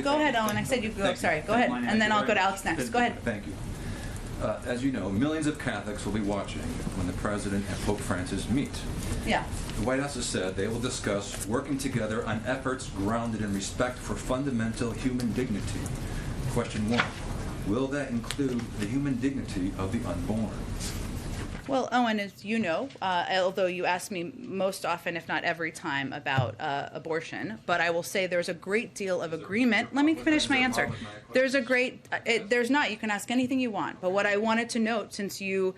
Go ahead, Owen. I said you could go. Sorry. Go ahead. And then I'll go to Alex next. Go ahead. Thank you. As you know, millions of Catholics will be watching when the President and Pope Francis meet. Yeah. The White House has said they will discuss working together on efforts grounded in respect for fundamental human dignity. Question 1. Will that include the human dignity of the unborn? Well, Owen, as you know, although you ask me most often, if not every time, about abortion, but I will say there's a great deal of agreement. Let me finish my answer. There's a great, there's not, you can ask anything you want, but what I wanted to note, since you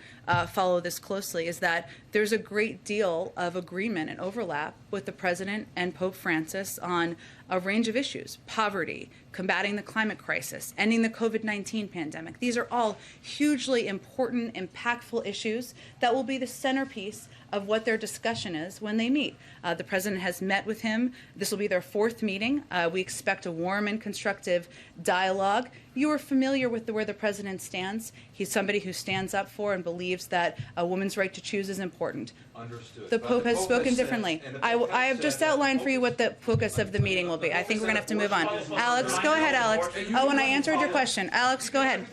follow this closely, is that there's a great deal of agreement and overlap with the President and Pope Francis on a range of issues: poverty, combating the climate crisis, ending the COVID-19 pandemic. These are all hugely important, impactful issues that will be the centerpiece of what their discussion is when they meet. The President has met with him. This will be their 4th meeting. We expect a warm and constructive dialogue. You are familiar with where the President stands. He's somebody who stands up for and believes that a woman's right to choose is important. Understood. The Pope has spoken differently. I have just outlined for you what the focus of the meeting will be. I think we're going to have to move on. Alex, go ahead, Alex. Owen, I answered your question. Alex, go ahead.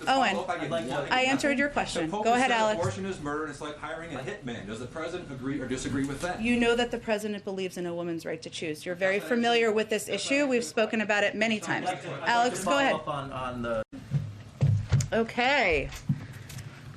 Owen, I answered your question. Go ahead, Alex. Abortion is murder, and it's like hiring a hitman. Does the President agree or disagree with that? You know that the President believes in a woman's right to choose. You're very familiar with this issue. We've spoken about it many times. Alex, go ahead. Okay.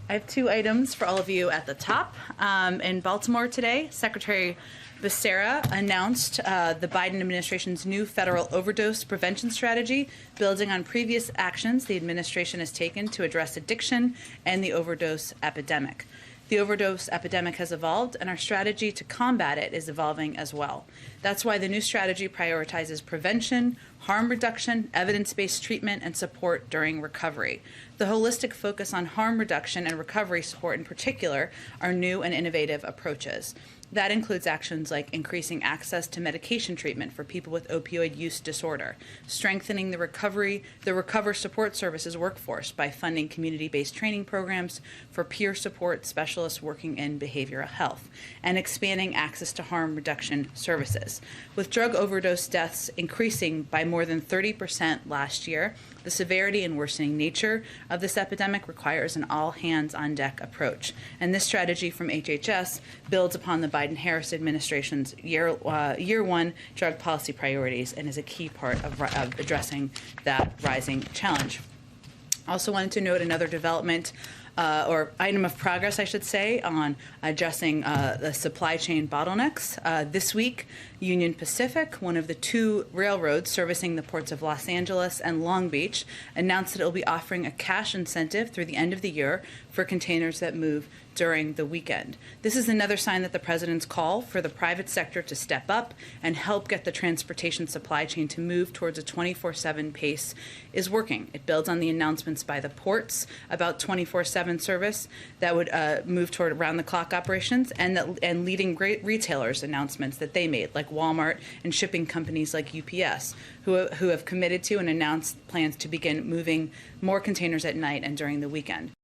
I have 2 items for all of you at the top. In Baltimore today, Secretary Becerra announced the Biden administration's new federal overdose prevention strategy, building on previous actions the administration has taken to address addiction and the overdose epidemic. The overdose epidemic has evolved, and our strategy to combat it is evolving as well. That's why the new strategy prioritizes prevention, harm reduction, evidence-based treatment, and support during recovery. The holistic focus on harm reduction and recovery support in particular are new and innovative approaches. That includes actions like increasing access to medication treatment for people with opioid use disorder, strengthening the Recover Support Services workforce by funding community-based training programs for peer support specialists working in behavioral health, and expanding access to harm reduction services. With drug overdose deaths increasing by more than 30% last year, the severity and worsening nature of this epidemic requires an all-hands-on-deck approach. And this strategy from HHS builds upon the Biden-Harris administration's year 1 drug policy priorities and is a key part of addressing that rising challenge. I also wanted to note another development or item of progress, I should say, on addressing the supply chain bottlenecks. This week, Union Pacific, one of the 2 railroads servicing the ports of Los Angeles and Long Beach, announced that it will be offering a cash incentive through the end of the year for containers that move during the weekend. This is another sign that the President's call for the private sector to step up and help get the transportation supply chain to move towards a 24/7 pace is working. It builds on the announcements by the ports about 24/7 service that would move toward around-the-clock operations, and leading great retailers' announcements that they made, like Walmart and shipping companies like UPS, who have committed to and announced plans to begin moving more containers at night and during the weekend.